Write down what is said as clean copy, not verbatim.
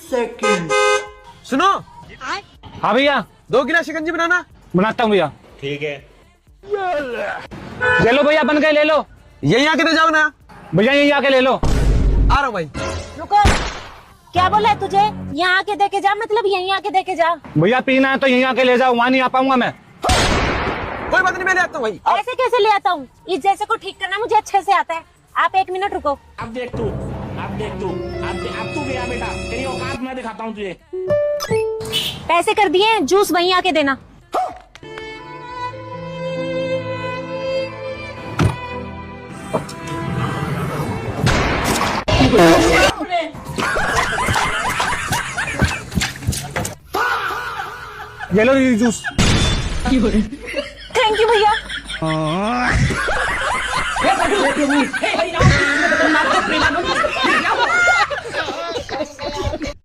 Second. सुनो। हाँ भैया, 2 गिलास शिकंजी बनाना। बनाता हूँ भैया। ठीक है। ले लो भैया, बन गए, ले लो। यहीं आके दे जाओ ना। भैया यहीं आके ले लो। आ रहा हूँ भाई। रुको, क्या बोला है तुझे? यहाँ आके दे के जा, मतलब यहीं आके दे के जा। भैया पीना है तो यहीं आके ले जाओ, वहाँ नहीं आ पाऊंगा मैं। कोई बात नहीं, मैं ले आता हूँ भाई। ऐसे कैसे ले आता हूँ? इस जैसे को ठीक करना मुझे अच्छे से आता है। आप 1 मिनट रुको। अब देख तू, अब तू गया बेटा, तेरी औकात मैं दिखाता हूँ तुझे। पैसे कर दिए, जूस वहीं आके देना। ये लो ये जूस। थैंक यू भैया।